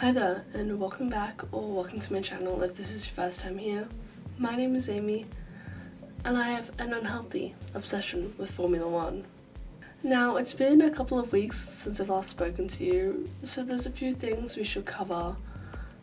Hi there, and welcome back or welcome to my channel if this is your first time here. My name is Amy, and I have an unhealthy obsession with Formula One. Now, it's been a couple of weeks since I've last spoken to you, so there's a few things we should cover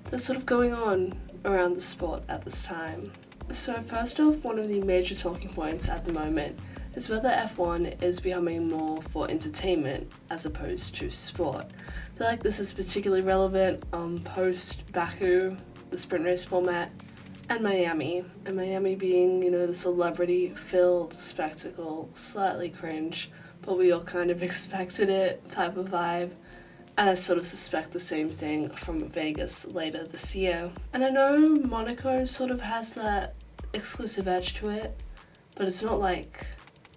that's sort of going on around the sport at this time. So first off, one of the major talking points at the moment is whether F1 is becoming more for entertainment as opposed to sport. I feel like this is particularly relevant post Baku, the sprint race format, and Miami. And Miami being, the celebrity-filled spectacle, slightly cringe, but we all kind of expected it type of vibe. And I sort of suspect the same thing from Vegas later this year. And I know Monaco sort of has that exclusive edge to it, but it's not like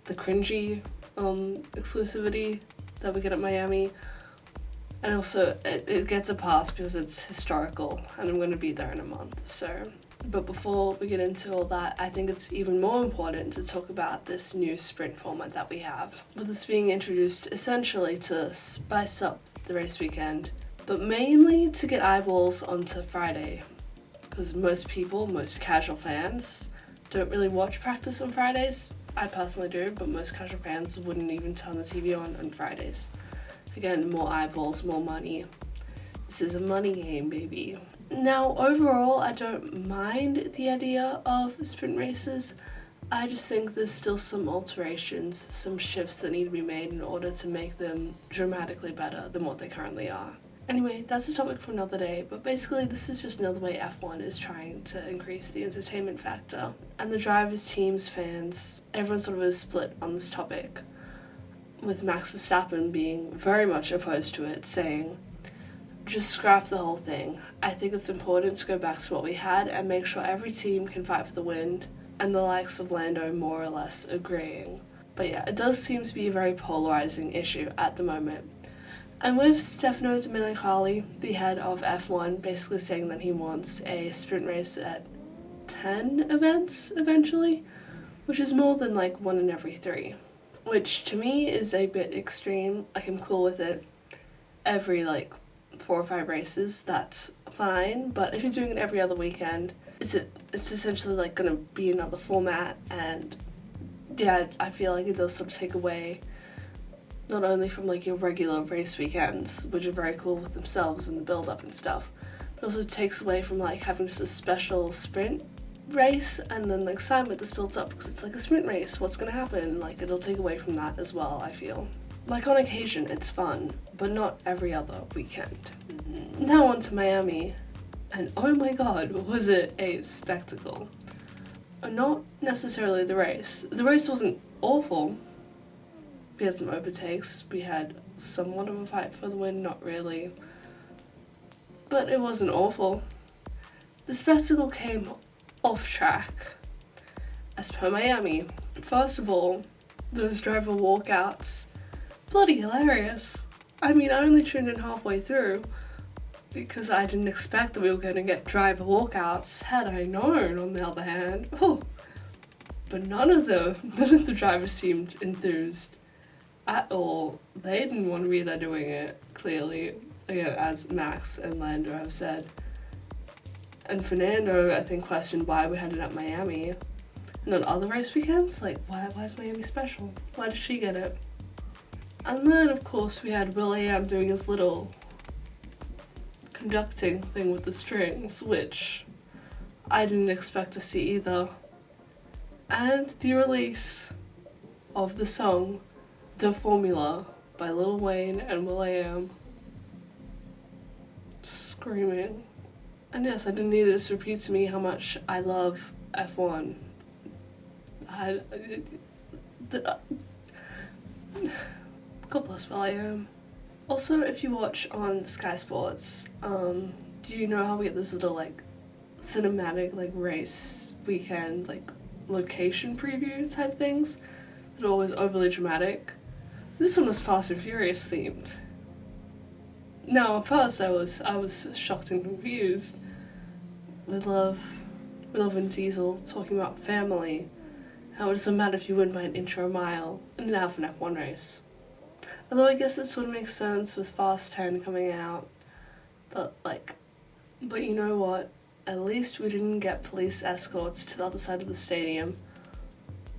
the cringy exclusivity that we get at Miami. And also, it gets a pass because it's historical, and I'm going to be there in a month, so. But before we get into all that, I think it's even more important to talk about this new sprint format that we have, with this being introduced essentially to spice up the race weekend, but mainly to get eyeballs onto Friday, because most casual fans, don't really watch practice on Fridays. I personally do, but most casual fans wouldn't even turn the TV on Fridays. Again, more eyeballs, more money. This is a money game, baby. Now, overall, I don't mind the idea of sprint races. I just think there's still some alterations, some shifts that need to be made in order to make them dramatically better than what they currently are. Anyway, that's a topic for another day, but basically this is just another way F1 is trying to increase the entertainment factor. And the drivers, teams, fans, everyone sort of is split on this topic, with Max Verstappen being very much opposed to it, saying, just scrap the whole thing. I think it's important to go back to what we had and make sure every team can fight for the win, and the likes of Lando more or less agreeing. But yeah, it does seem to be a very polarizing issue at the moment. And with Stefano Domenicali, the head of F1, basically saying that he wants a sprint race at 10 events eventually, which is more than like 1 in every 3. Which to me is a bit extreme. Like, I'm cool with it. Every 4 or 5 races, that's fine. But if you're doing it every other weekend, it's essentially gonna be another format. And yeah, I feel like it does sort of take away not only from your regular race weekends, which are very cool with themselves and the build up and stuff, but also takes away from having just a special sprint race and then excitement that's built up because it's a sprint race. What's gonna happen? It'll take away from that as well, I feel. On occasion it's fun, but not every other weekend. Now on to Miami, and oh my god, was it a spectacle. Not necessarily the race. The race wasn't awful. We had some overtakes, we had somewhat of a fight for the win, not really. But it wasn't awful. The spectacle came off track, as per Miami. First of all, those driver walkouts, bloody hilarious. I mean, I only tuned in halfway through because I didn't expect that we were going to get driver walkouts. Had I known, on the other hand, but none of the drivers seemed enthused at all. They didn't want to be there doing it, clearly, again, as Max and Lando have said. And Fernando, I think, questioned why we had it at Miami. And on other race weekends, why is Miami special? Why did she get it? And then, of course, we had Will.i.am doing his little conducting thing with the strings, which I didn't expect to see either. And the release of the song The Formula by Lil Wayne and Will.i.am. Screaming. And yes, I didn't need it to repeat to me how much I love F1. God bless Will.i.am. Also, if you watch on Sky Sports, do you know how we get those little cinematic race weekend location preview type things that are always overly dramatic? This one was Fast and Furious themed. Now, at first I was shocked and confused. We love Vin Diesel talking about family. How it doesn't matter if you win by an inch or a mile in an F1 race. Although I guess it sort of makes sense with Fast 10 coming out. But you know what? At least we didn't get police escorts to the other side of the stadium.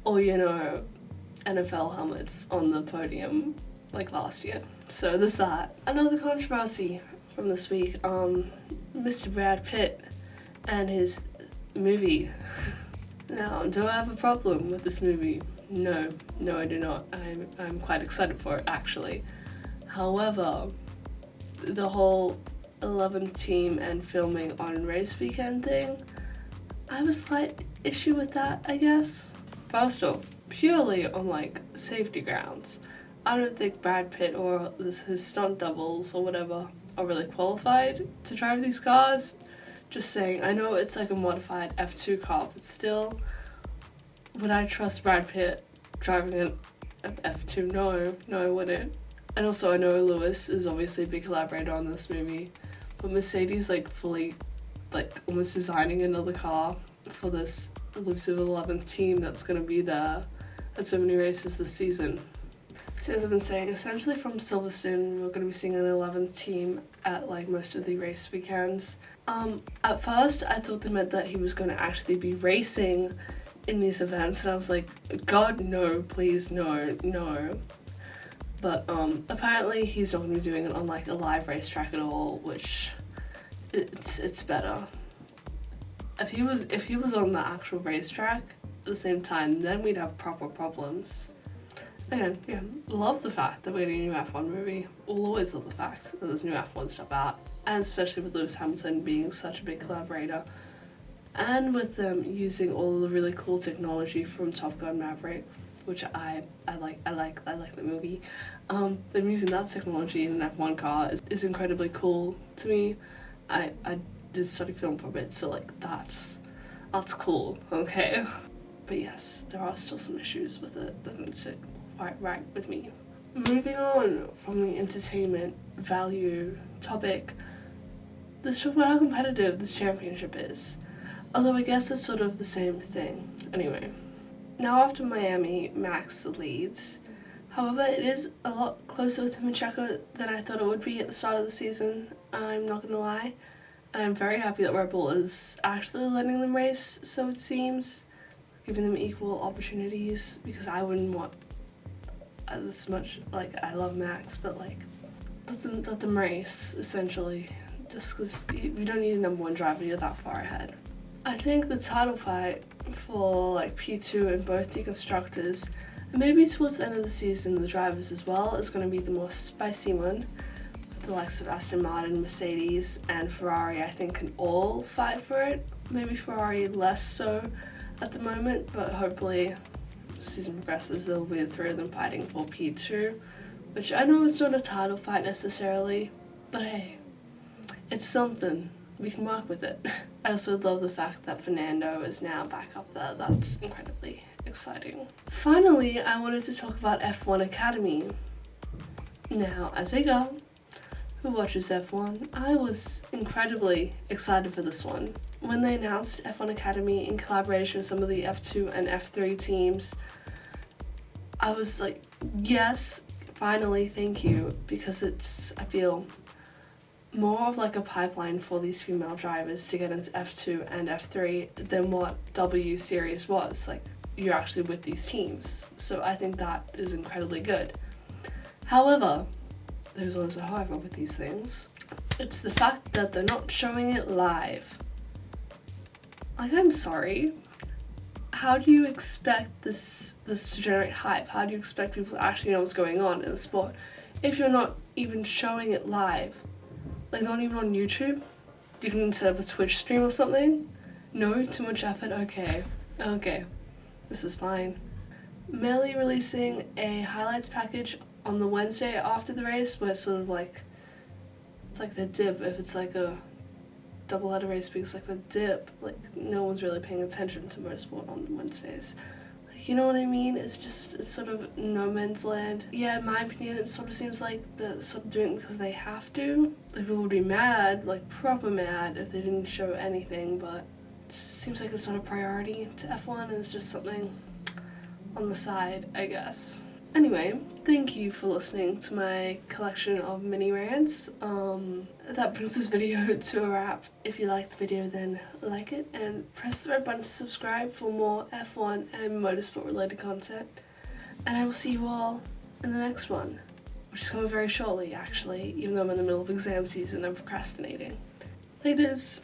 Or, NFL helmets on the podium like last year. So there's that. Another controversy from this week. Mr. Brad Pitt and his movie. Now, do I have a problem with this movie? No, I do not. I'm quite excited for it, actually. However, the whole 11th team and filming on race weekend thing, I have a slight issue with that, I guess. First off, purely on safety grounds, I don't think Brad Pitt or his stunt doubles or whatever are really qualified to drive these cars. Just saying, I know it's like a modified F2 car, but still, would I trust Brad Pitt driving an F2? No, I wouldn't. And also, I know Lewis is obviously a big collaborator on this movie, but Mercedes fully almost designing another car for this elusive 11th team that's going to be there at so many races this season. So as I've been saying, essentially from Silverstone, we're going to be seeing an 11th team at most of the race weekends. At first, I thought they meant that he was going to actually be racing in these events, and I was like, God, no, please, no. But apparently he's not going to be doing it on a live racetrack at all, which it's better. If he was on the actual racetrack at the same time, then we'd have proper problems. Again, yeah, love the fact that we're getting a new F1 movie. We'll always love the fact that there's new F1 stuff out, and especially with Lewis Hamilton being such a big collaborator, and with them using all the really cool technology from Top Gun Maverick, which I like the movie. Them using that technology in an F1 car is incredibly cool to me. I did study film for a bit, so that's cool, okay? But yes, there are still some issues with it that don't sit quite right with me. Moving on from the entertainment value topic, let's talk about how competitive this championship is. Although I guess it's sort of the same thing. Anyway, now after Miami, Max leads. However, it is a lot closer with him and Checo than I thought it would be at the start of the season, I'm not gonna lie. And I'm very happy that Red Bull is actually letting them race, so it seems, giving them equal opportunities, because I wouldn't want as much, I love Max, but let them race, essentially, just because you don't need a number one driver, you're that far ahead. I think the title fight for P2 in both the constructors, and maybe towards the end of the season the drivers as well, is going to be the more spicy one. The likes of Aston Martin, Mercedes, and Ferrari, I think, can all fight for it. Maybe Ferrari less so at the moment, but hopefully as the season progresses there'll be the three of them fighting for P2, which I know is not a title fight necessarily, but hey, it's something. We can work with it. I also love the fact that Fernando is now back up there. That's incredibly exciting. Finally, I wanted to talk about F1 Academy. Now, as a girl who watches F1, I was incredibly excited for this one. When they announced F1 Academy in collaboration with some of the F2 and F3 teams, I was like, yes, finally, thank you, because it's, I feel, more of a pipeline for these female drivers to get into F2 and F3 than what W Series was. You're actually with these teams. So I think that is incredibly good. However, there's always a however with these things. It's the fact that they're not showing it live. I'm sorry. How do you expect this to generate hype? How do you expect people to actually know what's going on in the sport if you're not even showing it live? Not even on YouTube? You can set up a Twitch stream or something? No? Too much effort? Okay. This is fine. Merely releasing a highlights package on the Wednesday after the race, where it's sort of it's the dip if it's a double-header race, because the dip, no one's really paying attention to motorsport on Wednesdays. You know what I mean? It's sort of no man's land. Yeah, in my opinion, it sort of seems like they're sort of doing it because they have to. People would be mad, proper mad, if they didn't show anything, but it seems it's not a priority to F1, and it's just something on the side, I guess. Anyway, thank you for listening to my collection of mini rants. That brings this video to a wrap. If you liked the video, then like it and press the red button to subscribe for more F1 and motorsport related content. And I will see you all in the next one, which is coming very shortly actually, even though I'm in the middle of exam season and procrastinating. Laters!